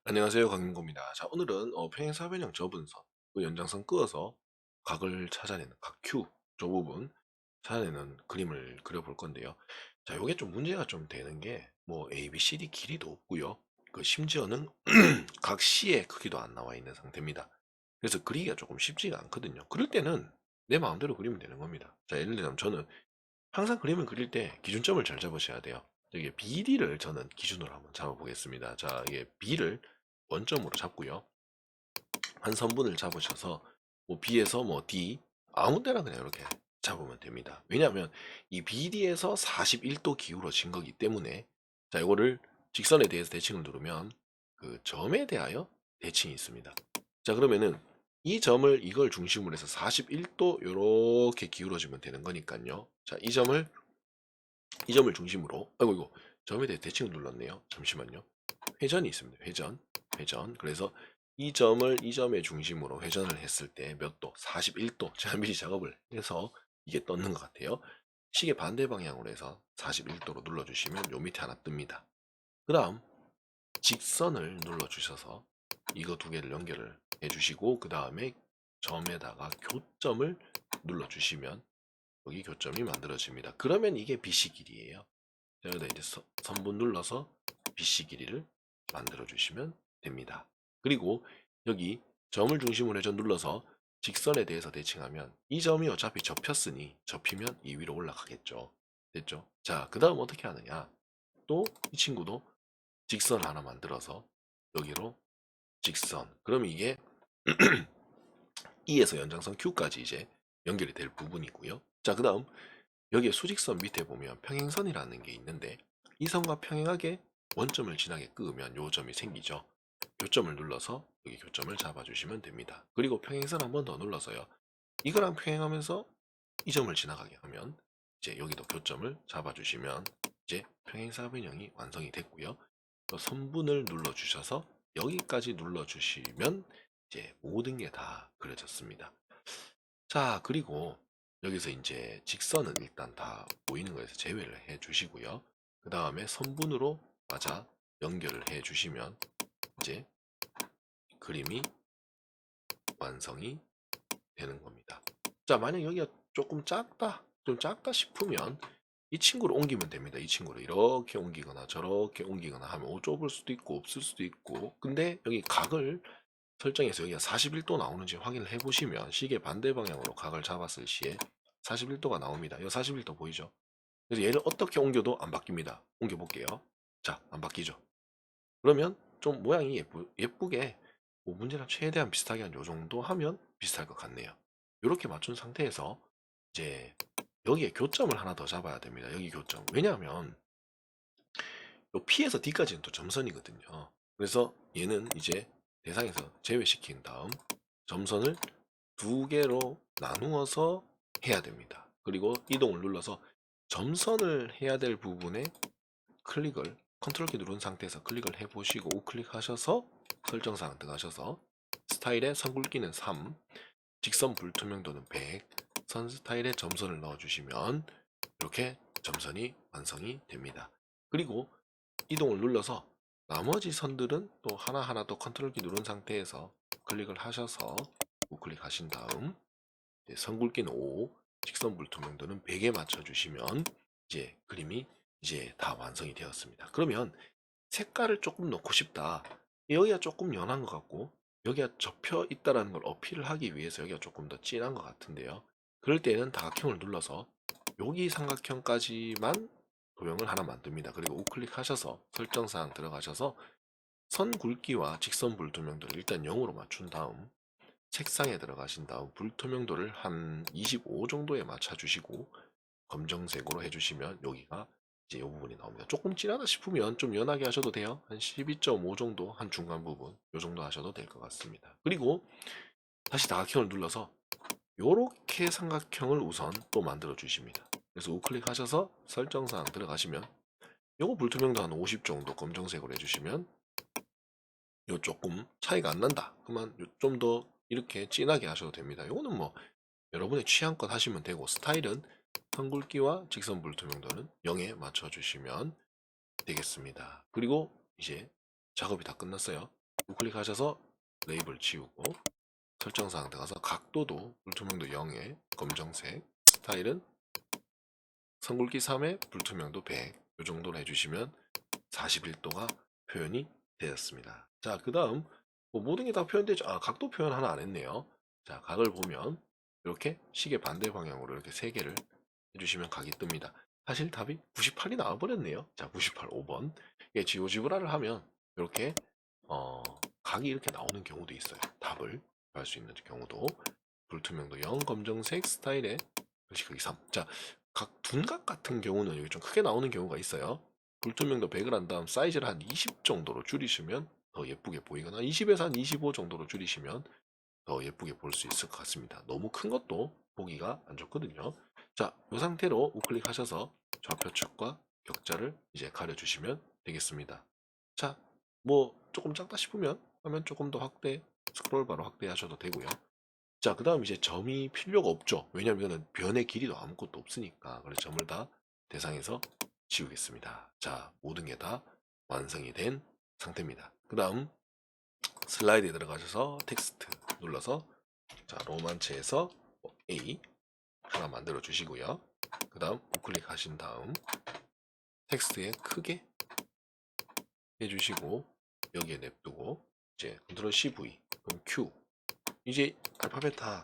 안녕하세요, 강민구입니다. 자, 오늘은 평행사변형 접은선, 그 연장선 끄어서 각을 찾아내는 각 Q 저 부분 찾아내는 그림을 그려볼 건데요. 자, 요게 좀 문제가 좀 되는 게 뭐 A, B, C, D 길이도 없고요. 그 심지어는 각 C의 크기도 안 나와 있는 상태입니다. 그래서 그리기가 조금 쉽지가 않거든요. 그럴 때는 내 마음대로 그리면 되는 겁니다. 자, 예를 들자면 저는 항상 그림을 그릴 때 기준점을 잘 잡으셔야 돼요. 이게 BD를 저는 기준으로 한번 잡아보겠습니다. 자, 이게 B를 원점으로 잡고요. 한 선분을 잡으셔서 뭐 B에서 뭐 D 아무 때나 그냥 이렇게 잡으면 됩니다. 왜냐하면 이 BD에서 41도 기울어진 거기 때문에 자, 이거를 직선에 대해서 대칭을 누르면 그 점에 대하여 대칭이 있습니다. 자, 그러면은 이 점을 이걸 중심으로 해서 41도 이렇게 기울어지면 되는 거니까요. 자, 이 점을 중심으로 아이고 이거 점에 대해 대칭을 눌렀네요. 잠시만요. 회전이 있습니다. 회전. 그래서 이 점을 이 점의 중심으로 회전을 했을 때 몇 도? 41도. 제가 미리 작업을 해서 이게 떴는 것 같아요. 시계 반대 방향으로 해서 41도로 눌러주시면 요 밑에 하나 뜹니다. 그 다음 직선을 눌러주셔서 이거 두 개를 연결을 해주시고 그 다음에 점에다가 교점을 눌러주시면 여기 교점이 만들어집니다. 그러면 이게 BC 길이에요. 여기다 이제 선분 눌러서 BC 길이를 만들어 주시면 됩니다. 그리고 여기 점을 중심으로 해서 눌러서 직선에 대해서 대칭하면 이 점이 어차피 접혔으니 접히면 이 위로 올라가겠죠. 됐죠? 자, 그 다음 어떻게 하느냐? 또 이 친구도 직선 하나 만들어서 여기로 직선. 그럼 이게 E에서 연장선 Q까지 이제 연결이 될 부분이고요. 자, 그 다음 여기에 수직선 밑에 보면 평행선이라는 게 있는데 이 선과 평행하게 원점을 지나게 끄으면 요 점이 생기죠. 교점을 눌러서 여기 교점을 잡아주시면 됩니다. 그리고 평행선 한 번 더 눌러서요. 이거랑 평행하면서 이 점을 지나가게 하면 이제 여기도 교점을 잡아주시면 이제 평행사변형이 완성이 됐고요. 또 선분을 눌러주셔서 여기까지 눌러주시면 이제 모든 게 다 그려졌습니다. 자, 그리고 여기서 이제 직선은 일단 다 보이는 거에서 제외를 해 주시고요. 그 다음에 선분으로 맞아 연결을 해 주시면 이제 그림이 완성이 되는 겁니다. 자, 만약 여기가 조금 작다, 좀 작다 싶으면 이 친구를 옮기면 됩니다. 이 친구를 이렇게 옮기거나 저렇게 옮기거나 하면 좁을 수도 있고 없을 수도 있고 근데 여기 각을 설정해서 여기가 41도 나오는지 확인을 해보시면 시계 반대 방향으로 각을 잡았을 시에 41도가 나옵니다. 이 41도 보이죠? 그래서 얘를 어떻게 옮겨도 안 바뀝니다. 옮겨볼게요. 자, 안 바뀌죠? 그러면 좀 모양이 예쁘게 뭐 문제랑 최대한 비슷하게 한 요 정도 하면 비슷할 것 같네요. 이렇게 맞춘 상태에서 이제 여기에 교점을 하나 더 잡아야 됩니다. 여기 교점. 왜냐하면 요 P에서 D까지는 또 점선이거든요. 그래서 얘는 이제 대상에서 제외시킨 다음 점선을 두 개로 나누어서 해야 됩니다. 그리고 이동을 눌러서 점선을 해야 될 부분에 클릭을 컨트롤 키 누른 상태에서 클릭을 해보시고 우클릭 하셔서 설정사항 들어가셔서 스타일의 선 굵기는 3, 직선 불투명도는 100, 선 스타일의 점선을 넣어주시면 이렇게 점선이 완성이 됩니다. 그리고 이동을 눌러서 나머지 선들은 또 하나하나 또 컨트롤 키 누른 상태에서 클릭을 하셔서 우클릭 하신 다음 선 굵기는 5, 직선 불투명도는 100에 맞춰주시면 이제 그림이 이제 다 완성이 되었습니다. 그러면 색깔을 조금 넣고 싶다. 여기가 조금 연한 것 같고 여기가 접혀 있다는 걸 어필을 하기 위해서 여기가 조금 더 진한 것 같은데요. 그럴 때는 다각형을 눌러서 여기 삼각형까지만 도형을 하나 만듭니다. 그리고 우클릭 하셔서 설정사항 들어가셔서 선 굵기와 직선 불투명도를 일단 0으로 맞춘 다음 색상에 들어가신 다음 불투명도를 한 25 정도에 맞춰 주시고 검정색으로 해주시면 여기가 이제 이 부분이 나옵니다. 조금 진하다 싶으면 좀 연하게 하셔도 돼요. 한 12.5 정도, 한 중간 부분 이 정도 하셔도 될 것 같습니다. 그리고 다시 다각형을 눌러서 이렇게 삼각형을 우선 또 만들어 주십니다. 그래서 우클릭 하셔서 설정사항 들어가시면 요거 불투명도 한 50 정도 검정색으로 해주시면 요 조금 차이가 안 난다. 그러면 좀 더 이렇게 진하게 하셔도 됩니다. 요거는 뭐 여러분의 취향껏 하시면 되고 스타일은 선 굵기와 직선 불투명도는 0에 맞춰 주시면 되겠습니다. 그리고 이제 작업이 다 끝났어요. 우클릭하셔서 레이블 지우고 설정사항 들어가서 각도도 불투명도 0에 검정색, 스타일은 선굵기 3에 불투명도 100, 이 정도로 해주시면 41도가 표현이 되었습니다. 자, 그 다음 뭐 모든 게 다 표현되죠. 각도 표현 하나 안 했네요. 자, 각을 보면 이렇게 시계 반대 방향으로 이렇게 3개를 해주시면 각이 뜹니다. 사실 답이 98이 나와버렸네요. 자, 98, 5번. 이게 지오지브라를 하면 이렇게 각이 이렇게 나오는 경우도 있어요. 답을 할 수 있는 경우도. 불투명도 0, 검정색, 스타일에 글씨크기 3. 자, 각 둔각 같은 경우는 여기 좀 크게 나오는 경우가 있어요. 불투명도 100을 한 다음 사이즈를 한 20 정도로 줄이시면 더 예쁘게 보이거나 20에서 한 25 정도로 줄이시면 더 예쁘게 볼 수 있을 것 같습니다. 너무 큰 것도 보기가 안 좋거든요. 자, 이 상태로 우클릭하셔서 좌표측과 격자를 이제 가려주시면 되겠습니다. 자, 뭐 조금 작다 싶으면 화면 조금 더 확대, 스크롤바로 확대하셔도 되고요. 자, 그 다음 이제 점이 필요가 없죠. 왜냐면 이거는 변의 길이도 아무것도 없으니까. 그래서 점을 다 대상에서 지우겠습니다. 자, 모든 게 다 완성이 된 상태입니다. 그 다음 슬라이드에 들어가셔서 텍스트 눌러서 자, 로만체에서 A 하나 만들어 주시고요. 그 다음 우클릭 하신 다음 텍스트에 크게 해주시고 여기에 냅두고 이제 컨트롤 CV 그럼 Q 이제 알파벳 다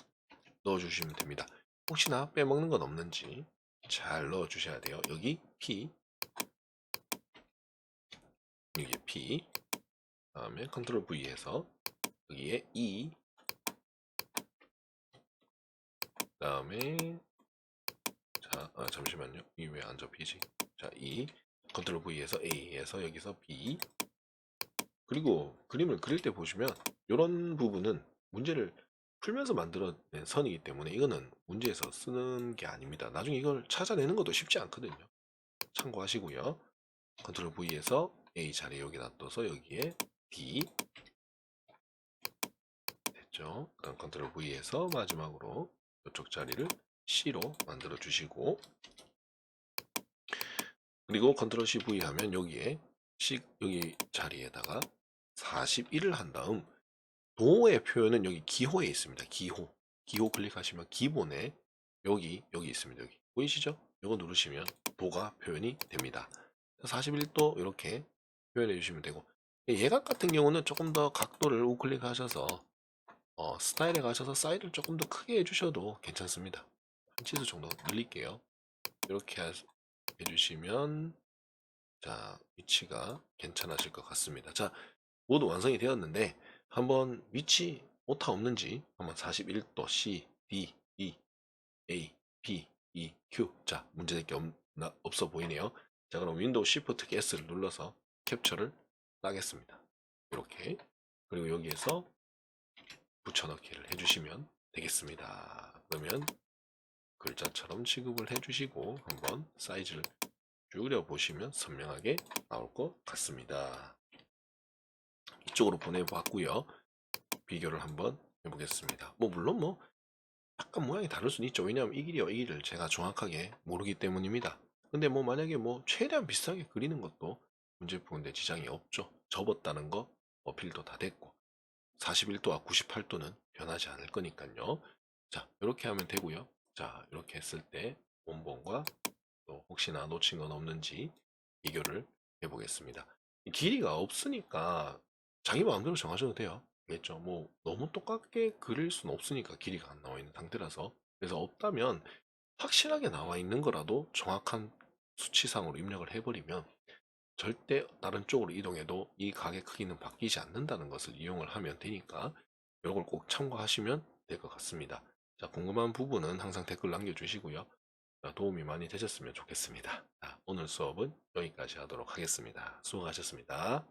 넣어주시면 됩니다. 혹시나 빼먹는 건 없는지 잘 넣어주셔야 돼요. 여기 P 여기 P 다음에 컨트롤 V에서 여기에 E 다음에 자 잠시만요. 이 왜 안 접히지? 자 E 컨트롤 V에서 A에서 여기서 B 그리고 그림을 그릴 때 보시면 이런 부분은 문제를 풀면서 만들어낸 선이기 때문에 이거는 문제에서 쓰는 게 아닙니다. 나중에 이걸 찾아내는 것도 쉽지 않거든요. 참고하시고요. 컨트롤 V에서 A 자리 여기 놔둬서 여기에 D 됐죠. 그다음 컨트롤 V에서 마지막으로 이쪽 자리를 C로 만들어 주시고 그리고 컨트롤 C V 하면 여기에 C 여기 자리에다가 41을 한 다음 도의 표현은 여기 기호에 있습니다. 기호 클릭하시면 기본에 여기 있습니다. 여기 보이시죠? 이거 누르시면 도가 표현이 됩니다. 41도 이렇게 표현해 주시면 되고 얘각 같은 경우는 조금 더 각도를 우클릭하셔서 스타일에 가셔서 사이즈를 조금 더 크게 해주셔도 괜찮습니다. 한 치수 정도 늘릴게요. 이렇게 해주시면 자 위치가 괜찮아질 것 같습니다. 자 모두 완성이 되었는데 한번 위치 오타 없는지 한번 41도 C, D, E, A, B, E, Q 자 문제될 게 없어 보이네요. 자 그럼 윈도우 Shift S를 눌러서 캡처를 따겠습니다. 이렇게 그리고 여기에서 붙여넣기를 해주시면 되겠습니다. 그러면 글자처럼 취급을 해주시고 한번 사이즈를 줄여 보시면 선명하게 나올 것 같습니다. 이쪽으로 보내봤고요. 비교를 한번 해보겠습니다. 뭐 물론 뭐 약간 모양이 다를 수는 있죠. 왜냐하면 이 길이와 이 길이를 제가 정확하게 모르기 때문입니다. 근데 뭐 만약에 뭐 최대한 비슷하게 그리는 것도 문제푸는데 지장이 없죠. 접었다는 거 어필도 다 됐고 41도와 98도는 변하지 않을 거니까요. 자 이렇게 하면 되고요. 자 이렇게 했을 때 원본과 또 혹시나 놓친 건 없는지 비교를 해보겠습니다. 길이가 없으니까 자기 마음대로 정하셔도 돼요. 알겠죠? 뭐 너무 똑같게 그릴 수는 없으니까 길이가 안 나와 있는 상태라서 그래서 없다면 확실하게 나와 있는 거라도 정확한 수치상으로 입력을 해버리면 절대 다른 쪽으로 이동해도 이 각의 크기는 바뀌지 않는다는 것을 이용을 하면 되니까 이걸 꼭 참고하시면 될 것 같습니다. 자, 궁금한 부분은 항상 댓글 남겨주시고요. 도움이 많이 되셨으면 좋겠습니다. 자, 오늘 수업은 여기까지 하도록 하겠습니다. 수고하셨습니다.